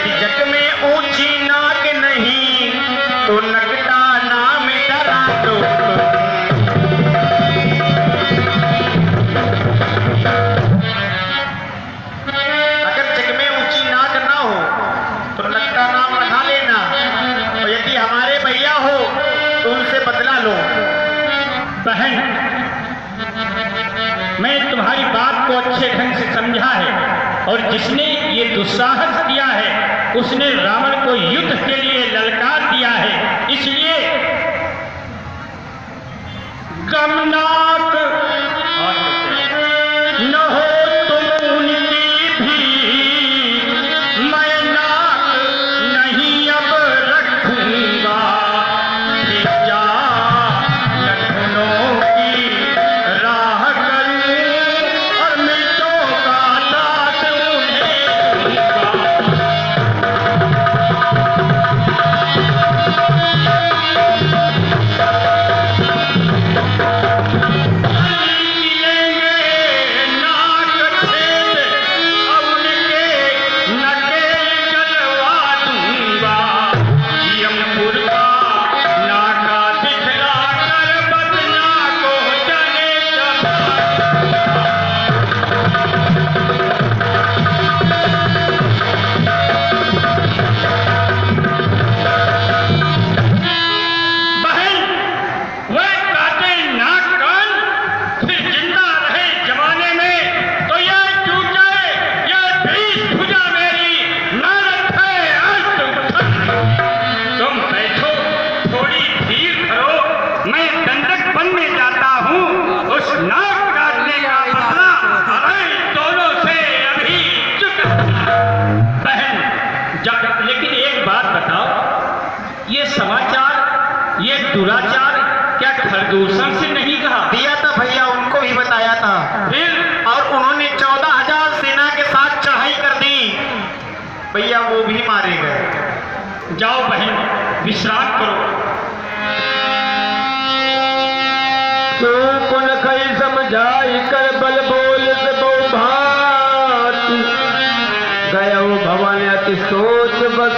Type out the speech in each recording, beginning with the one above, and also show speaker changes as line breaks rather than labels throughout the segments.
यदि जग में ऊंची नाक नहीं तो नकटा नाम डरा दो। अगर जग में ऊंची नाक ना हो तो नकटा नाम रखा लेना, और यदि हमारे भैया हो तो उनसे बदला लो।
बहन, मैं तुम्हारी बात को अच्छे ढंग से समझा है, और जिसने ये दुस्साहस किया है उसने रावण को युद्ध के लिए ललकार दिया है। इसलिए गमनाक न हो तुम उनकी भी, मैं नाक नहीं अब रखूंगा। जा लखनऊ की राह करूं और मिर्चों का दांत उन्हें दूंगा। ये दुराचार क्या खरदूषण से नहीं कहा?
दिया था भैया, उनको भी बताया था।
फिर
और उन्होंने 14,000 सेना के साथ चढ़ाई कर दी भैया, वो भी मारे गए।
जाओ बहन, विश्राम करो।
तो कुन खई समझाई कर बल बोल भात, गयो भवन अति सोच बस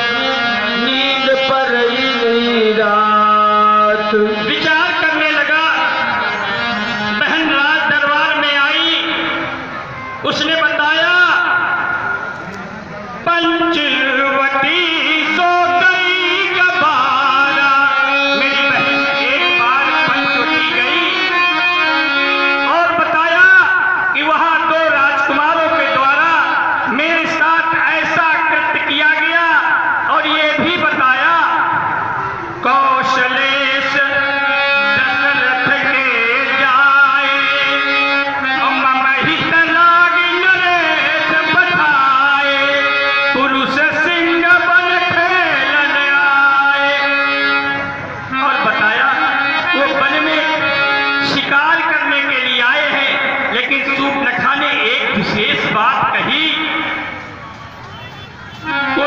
नींद पर ही नहीं रात।
विचार करने लगा। बहन राज दरबार में आई, उसने बताया पंचवटी सो गई गबारा। मेरी बहन एक बार पंचवटी गई और बताया कि वहां 2 राजकुमारों के द्वारा मेरे साथ ऐसा कृत्य किया गया, और ये भी बताया कौशलेश दशरथ के जाए, ममहित लागी नरेश बधाए, पुरुष सिंह बन खेलन आए। और बताया वो वन में शिकार करने के लिए आए हैं, लेकिन सूर्पनखा ने एक विशेष बात कही, वो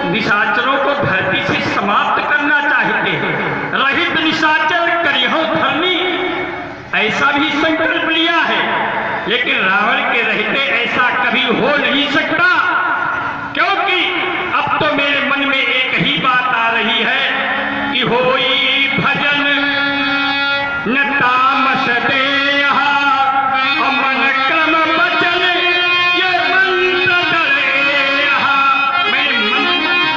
निशाचरों को धरती से समाप्त करना चाहते हैं। रहित निशाचर करिहो धर्मी, ऐसा भी संकल्प लिया है, लेकिन रावण के रहते ऐसा कभी हो नहीं सकता, क्योंकि अब तो मेरे मन में एक ही बात आ रही है कि होई भजन न तामस दे अमन क्रम बचन, ये मंत्र डरे। मैंने मन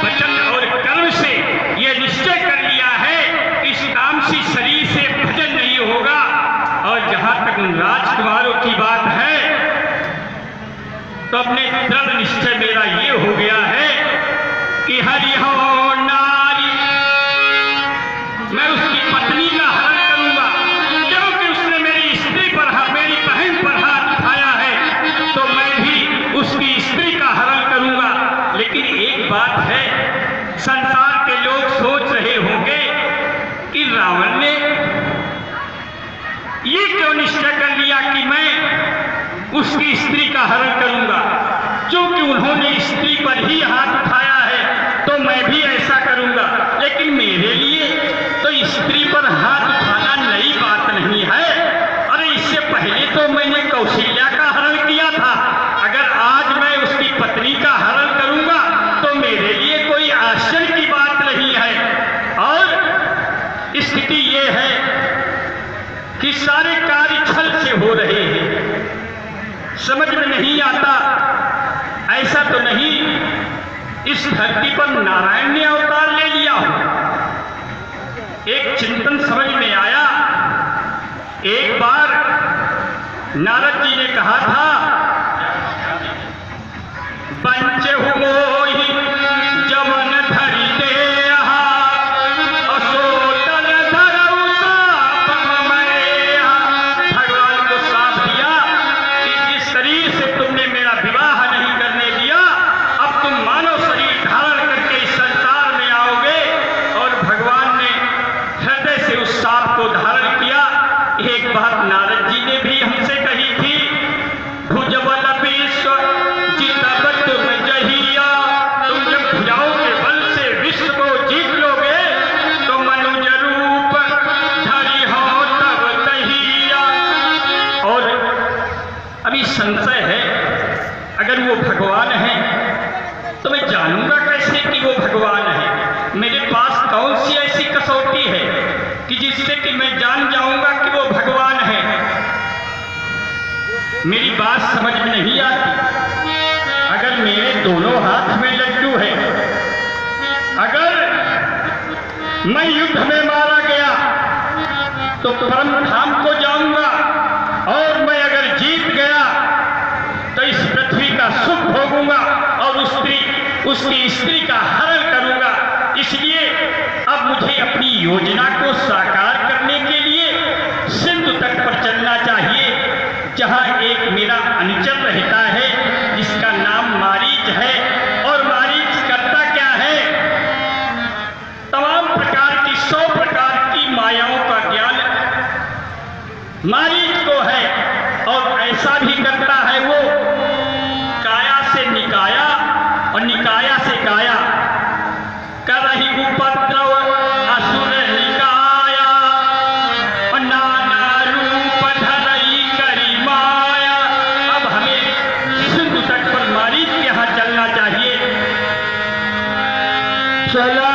वचन और कर्म से ये निश्चय कर लिया है कि इस तामसी शरीर से भजन नहीं होगा। और जहां तक उन राजकुमारों की बात है, तो अपने दृढ़ निश्चय मेरा ये हो गया है कि हरि हो नारी, मैं उसकी पत्नी का हरण करूंगा, क्योंकि उसने मेरी स्त्री पर मेरी बहन पर हाथ उठाया है, तो मैं भी उसकी स्त्री का हरण करूंगा। लेकिन एक बात है, संसार के लोग सोच रहे होंगे कि रावण ने ये क्यों निश्चय कर लिया कि मैं उसकी स्त्री का हरण करूंगा, क्योंकि उन्होंने स्त्री पर ही हाथ उठाया है तो मैं भी ऐसा करूंगा। लेकिन मेरे लिए तो स्त्री पर हाथ उठाना नई बात नहीं है। अरे इससे पहले तो मैंने कौशल्या का हरण किया था, अगर आज मैं उसकी पत्नी का हरण में नहीं आता, ऐसा तो नहीं। इस धरती पर नारायण ने अवतार ले लिया हो। एक चिंतन समझ में आया। एक बार नारद जी ने कहा था, पंच हुमोहि जवन धरि देहा, असोतन धरऊ साप मैहा। भगवान को साथ दिया कि जिस शरीर से तुमने मेरा विवाह नहीं करने दिया, अब तुम मानव शरीर धारण करके इस संसार में आओगे। और भगवान ने हृदय से उस साप को धारण किया। एक बात नारद जी ने भी हमसे कही थी, भुजबल विश्व जितब तुम जहिया। तुम जब भुजाओं के बल से विश्व को जीत लोगे तो मनुज रूप धरि हो तब तहिया। और अभी संशय है, अगर वो भगवान है तो मैं जानूंगा कैसे कि वो भगवान है? मेरे पास कौन सी ऐसी कसौटी है कि जिससे कि मैं जान जाऊंगा कि वो भगवान है? मेरी बात समझ में नहीं आती।
अगर मेरे दोनों हाथ में लड्डू है, अगर मैं युद्ध में मारा गया तो परम धाम को जाऊंगा, और मैं अगर जीत गया तो इस पृथ्वी का सुख भोगूंगा और उसकी स्त्री का हरण करूंगा। इसलिए अब मुझे अपनी योजना को साकार करने के लिए सिंधु तट पर चलना चाहिए, जहां एक मेरा अनुचर रहता है जिसका नाम मारीच है। और मारीच करता क्या है? तमाम प्रकार की 100 प्रकार की मायाओं का ज्ञान मारीच को है। और ऐसा भी करता है वो, काया से निकाया और निकाया से काया, करहि उपद्रव असुर निकाया, और नाना रूप धरई करी माया। अब हमें सिंधु तट पर मारीच के यहाँ चलना चाहिए।
चला